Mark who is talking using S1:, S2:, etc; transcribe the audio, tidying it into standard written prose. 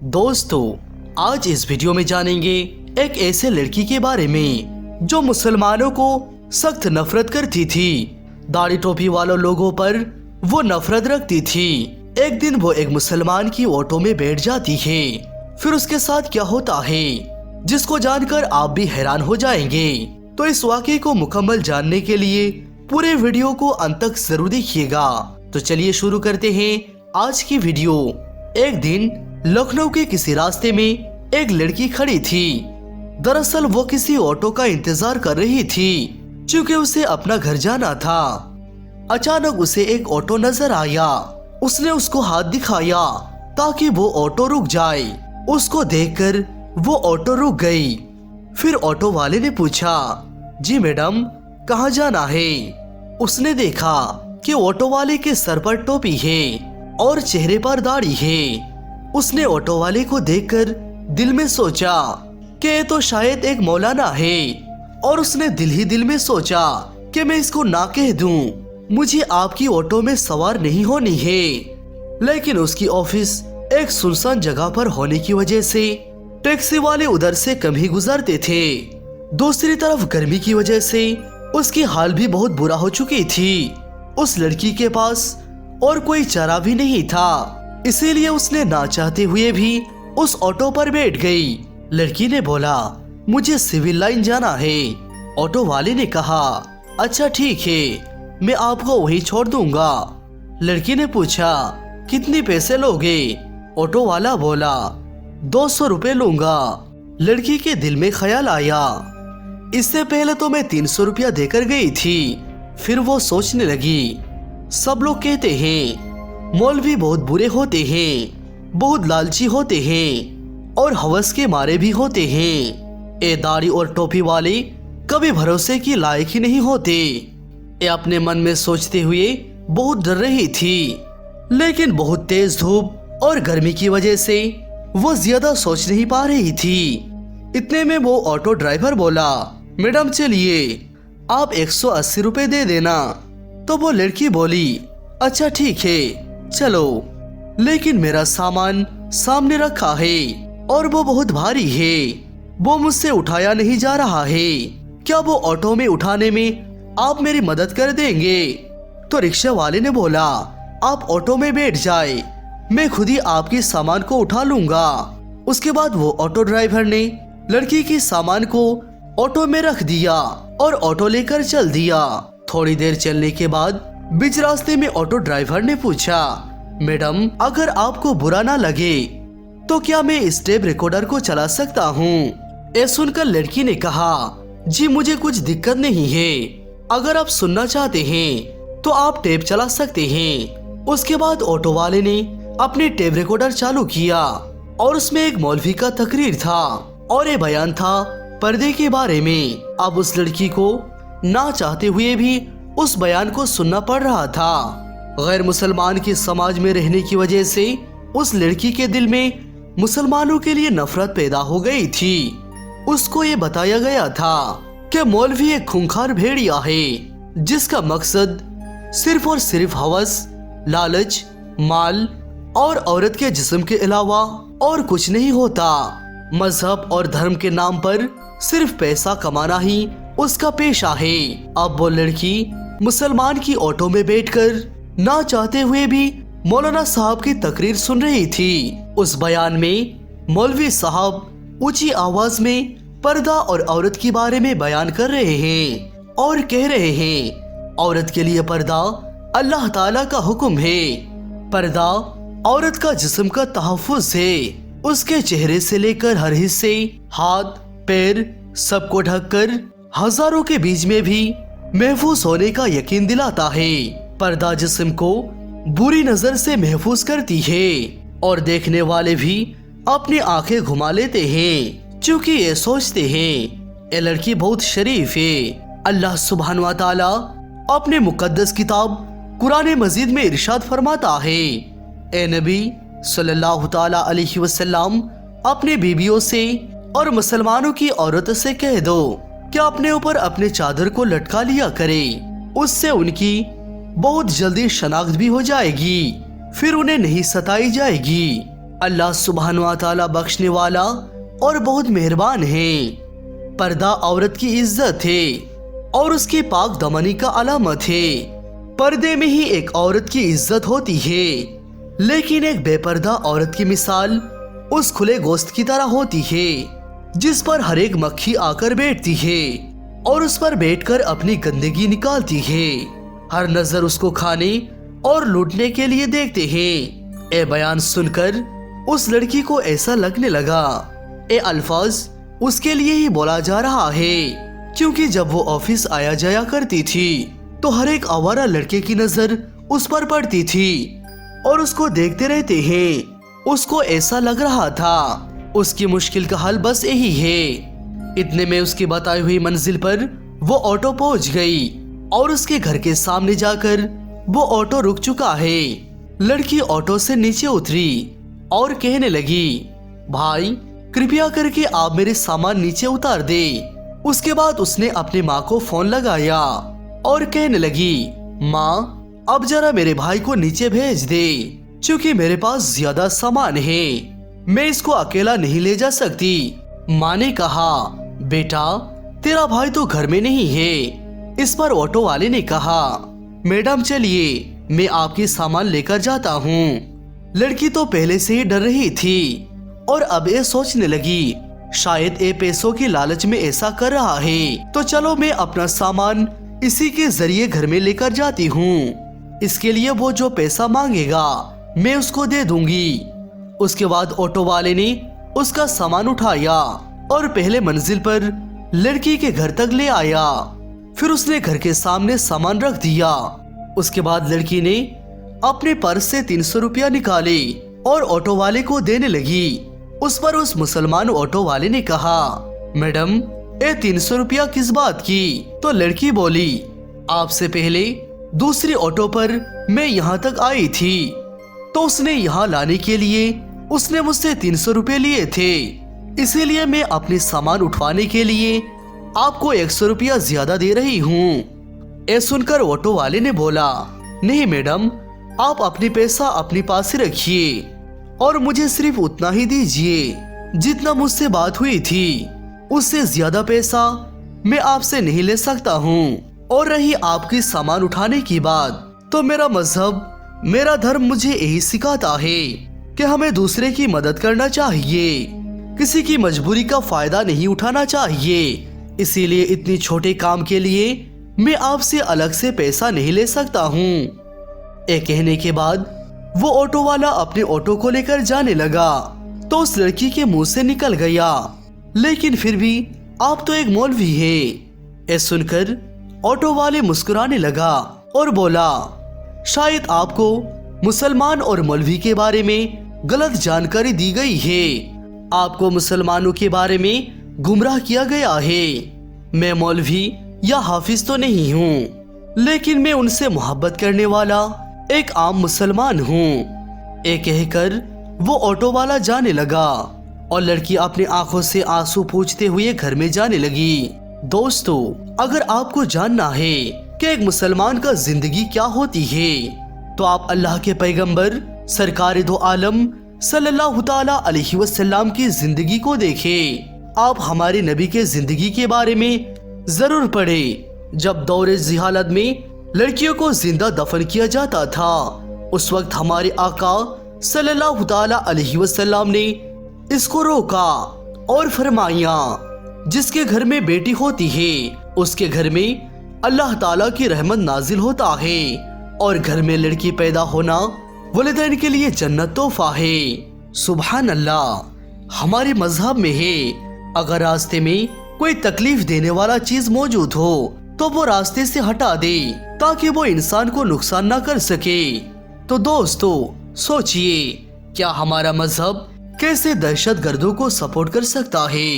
S1: दोस्तों, आज इस वीडियो में जानेंगे एक ऐसे लड़की के बारे में जो मुसलमानों को सख्त नफरत करती थी। दाढ़ी टोपी वालों लोगों पर वो नफरत रखती थी। एक दिन वो एक मुसलमान की ऑटो में बैठ जाती है। फिर उसके साथ क्या होता है जिसको जानकर आप भी हैरान हो जाएंगे। तो इस वाकये को मुकम्मल जानने के लिए पूरे वीडियो को अंत तक जरूर देखिएगा। तो चलिए शुरू करते हैं आज की वीडियो। एक दिन लखनऊ के किसी रास्ते में एक लड़की खड़ी थी। दरअसल वो किसी ऑटो का इंतजार कर रही थी क्योंकि उसे अपना घर जाना था। अचानक उसे एक ऑटो नजर आया। उसने उसको हाथ दिखाया ताकि वो ऑटो रुक जाए। उसको देखकर वो ऑटो रुक गई। फिर ऑटो वाले ने पूछा, जी मैडम, कहाँ जाना है? उसने देखा कि ऑटो वाले के सर पर टोपी है और चेहरे पर दाढ़ी है। उसने ऑटो वाले को देखकर दिल में सोचा कि ये तो शायद एक मौलाना है, और उसने दिल ही दिल में सोचा कि मैं इसको ना कह दूं, मुझे आपकी ऑटो में सवार नहीं होनी है। लेकिन उसकी ऑफिस एक सुनसान जगह पर होने की वजह से टैक्सी वाले उधर से कम ही गुजरते थे। दूसरी तरफ गर्मी की वजह से उसकी हाल भी बहुत बुरा हो चुकी थी। उस लड़की के पास और कोई चारा भी नहीं था, इसीलिए उसने ना चाहते हुए भी उस ऑटो पर बैठ गई। लड़की ने बोला, मुझे सिविल लाइन जाना है। ऑटो वाले ने कहा, अच्छा ठीक है, मैं आपको वहीं छोड़ दूंगा। लड़की ने पूछा, कितने पैसे लोगे? ऑटो वाला बोला, 200 रुपए लूंगा। लड़की के दिल में ख्याल आया, इससे पहले तो मैं 300 रुपया देकर गई थी। फिर वो सोचने लगी, सब लोग कहते हैं मौलवी बहुत बुरे होते हैं, बहुत लालची होते हैं और हवस के मारे भी होते हैं। ये दाढ़ी और टोपी वाले कभी भरोसे की लायक ही नहीं होते। ये अपने मन में सोचते हुए बहुत डर रही थी। लेकिन बहुत तेज धूप और गर्मी की वजह से वो ज्यादा सोच नहीं पा रही थी। इतने में वो ऑटो ड्राइवर बोला, मैडम चलिए, आप 180 रुपए दे देना। तो वो लड़की बोली, अच्छा ठीक है चलो, लेकिन मेरा सामान सामने रखा है और वो बहुत भारी है, वो मुझसे उठाया नहीं जा रहा है। क्या वो ऑटो में उठाने में आप मेरी मदद कर देंगे? तो रिक्शा वाले ने बोला, आप ऑटो में बैठ जाए, मैं खुद ही आपके सामान को उठा लूंगा। उसके बाद वो ऑटो ड्राइवर ने लड़की के सामान को ऑटो में रख दिया और ऑटो लेकर चल दिया। थोड़ी देर चलने के बाद बीच रास्ते में ऑटो ड्राइवर ने पूछा, मैडम, अगर आपको बुरा ना लगे तो क्या मैं इस टेप रिकॉर्डर को चला सकता हूँ? ये सुनकर लड़की ने कहा, जी मुझे कुछ दिक्कत नहीं है, अगर आप सुनना चाहते हैं तो आप टेप चला सकते हैं। उसके बाद ऑटो वाले ने अपने टेप रिकॉर्डर चालू किया और उसमें एक मौलवी का तकरीर था और ये बयान था पर्दे के बारे में। अब उस लड़की को ना चाहते हुए भी उस बयान को सुनना पड़ रहा था। गैर मुसलमान के समाज में रहने की वजह से उस लड़की के दिल में मुसलमानों के लिए नफरत पैदा हो गई थी। उसको ये बताया गया था कि मौलवी एक खूंखार भेड़िया है जिसका मकसद सिर्फ और सिर्फ हवस, लालच, माल और औरत के जिस्म के अलावा और कुछ नहीं होता। मजहब और धर्म के नाम पर सिर्फ पैसा कमाना ही उसका पेशा है। अब वो लड़की मुसलमान की ऑटो में बैठकर ना चाहते हुए भी मौलाना साहब की तकरीर सुन रही थी। उस बयान में मौलवी साहब ऊंची आवाज में पर्दा और औरत के बारे में बयान कर रहे हैं और कह रहे हैं, औरत के लिए पर्दा अल्लाह ताला का हुक्म है। पर्दा औरत का जिस्म का तहफ्फुज है। उसके चेहरे से लेकर हर हिस्से, हाथ, पैर, सबको ढककर हजारों के बीच में भी महफूज होने का यकीन दिलाता है। पर्दा जिस्म को बुरी नजर से महफूज करती है और देखने वाले भी अपनी आंखें घुमा लेते हैं क्योंकि ये सोचते हैं ये लड़की बहुत शरीफ है। अल्लाह सुब्हान व तआला अपने मुकद्दस किताब कुरान मजीद में इरशाद फरमाता है, ए नबी सल्लल्लाहु ताला अलैहि वसल्लम, अपने बीबियों से और मुसलमानों की औरतों से कह दो कि अपने ऊपर अपने चादर को लटका लिया करे, उससे उनकी बहुत जल्दी शनाख्त भी हो जाएगी, फिर उन्हें नहीं सताई जाएगी। अल्लाह सुब्हानहू व तआला बख्शने वाला और बहुत मेहरबान है। पर्दा औरत की इज्जत है और उसकी पाक दमनी का अलामत है। पर्दे में ही एक औरत की इज्जत होती है, लेकिन एक बेपर्दा औरत की मिसाल उस खुले गोश्त की तरह होती है जिस पर हर एक मक्खी आकर बैठती है और उस पर बैठकर अपनी गंदगी निकालती है। हर नजर उसको खाने और लूटने के लिए देखते हैं। ए बयान सुनकर उस लड़की को ऐसा लगने लगा ए अल्फाज उसके लिए ही बोला जा रहा है, क्योंकि जब वो ऑफिस आया जाया करती थी तो हर एक आवारा लड़के की नजर उस पर पड़ती थी और उसको देखते रहते हैं। उसको ऐसा लग रहा था उसकी मुश्किल का हल बस यही है। इतने में उसकी बताई हुई मंजिल पर वो ऑटो पहुंच गई और उसके घर के सामने जाकर वो ऑटो रुक चुका है। लड़की ऑटो से नीचे उतरी और कहने लगी, भाई कृपया करके आप मेरे सामान नीचे उतार दे। उसके बाद उसने अपनी माँ को फोन लगाया और कहने लगी, माँ अब जरा मेरे भाई को नीचे भेज दे, क्योंकि मेरे पास ज्यादा सामान है, मैं इसको अकेला नहीं ले जा सकती। माँ ने कहा, बेटा तेरा भाई तो घर में नहीं है। इस पर ऑटो वाले ने कहा, मैडम चलिए मैं आपके सामान लेकर जाता हूँ। लड़की तो पहले से ही डर रही थी और अब ये सोचने लगी शायद ये पैसों की लालच में ऐसा कर रहा है, तो चलो मैं अपना सामान इसी के जरिए घर में लेकर जाती हूँ। इसके लिए वो जो पैसा मांगेगा मैं उसको दे दूंगी। उसके बाद ऑटो वाले ने उसका सामान उठाया और पहले मंजिल पर लड़की के घर तक ले आया। फिर उसने घर के सामने सामान रख दिया। उसके बाद लड़की ने अपने पर्स से 300 रुपया निकाले और ऑटो वाले को देने लगी। उस पर उस मुसलमान ऑटो वाले ने कहा, मैडम ये 300 रुपया किस बात की? तो लड़की बोली, आपसे पहले दूसरी ऑटो पर मैं यहाँ तक आई थी, तो उसने यहाँ लाने के लिए उसने मुझसे 300 रुपये लिए थे, इसीलिए मैं अपने सामान उठवाने के लिए आपको 100 रुपया ज्यादा दे रही हूँ। ये सुनकर ऑटो वाले ने बोला, नहीं मैडम आप अपनी पैसा अपने पास ही रखिए और मुझे सिर्फ उतना ही दीजिए जितना मुझसे बात हुई थी, उससे ज्यादा पैसा मैं आपसे नहीं ले सकता हूँ। और रही आपकी सामान उठाने की बात, तो मेरा मजहब मेरा धर्म मुझे यही सिखाता है कि हमें दूसरे की मदद करना चाहिए, किसी की मजबूरी का फायदा नहीं उठाना चाहिए। इसीलिए इतनी छोटे काम के लिए मैं आपसे अलग से पैसा नहीं ले सकता हूँ। ये कहने के बाद वो ऑटो वाला अपने ऑटो को लेकर जाने लगा तो उस लड़की के मुंह से निकल गया, लेकिन फिर भी आप तो एक मौलवी है। ये सुनकर ऑटो वाले मुस्कुराने लगा और बोला, शायद आपको मुसलमान और मौलवी के बारे में गलत जानकारी दी गई है। आपको मुसलमानों के बारे में गुमराह किया गया है। मैं मौलवी या हाफिज तो नहीं हूँ, लेकिन मैं उनसे मोहब्बत करने वाला एक आम मुसलमान हूँ। ये कहकर वो ऑटो वाला जाने लगा और लड़की अपनी आंखों से आंसू पूछते हुए घर में जाने लगी। दोस्तों, अगर आपको जानना है कि एक मुसलमान का जिंदगी क्या होती है, तो आप अल्लाह के पैगंबर सरकार दो आलम सल्लल्लाहु ताला अलैहि वसल्लम की जिंदगी को देखें। आप हमारे नबी के जिंदगी के बारे में जरूर पढ़ें। जब दौरे जिहालत में लड़कियों को जिंदा दफन किया जाता था, उस वक्त हमारे आका सल्लल्लाहु ताला अलैहि वसल्लम ने इसको रोका और फरमाया, जिसके घर में बेटी होती है उसके घर में अल्लाह ताला की रहमत नाजिल होता है, और घर में लड़की पैदा होना वलिदैन के लिए जन्नत तोहफा है। सुभान अल्लाह। हमारे मजहब में है, अगर रास्ते में कोई तकलीफ देने वाला चीज मौजूद हो तो वो रास्ते से हटा दे ताकि वो इंसान को नुकसान ना कर सके। तो दोस्तों सोचिए, क्या हमारा मजहब कैसे दहशतगर्दों को सपोर्ट कर सकता है।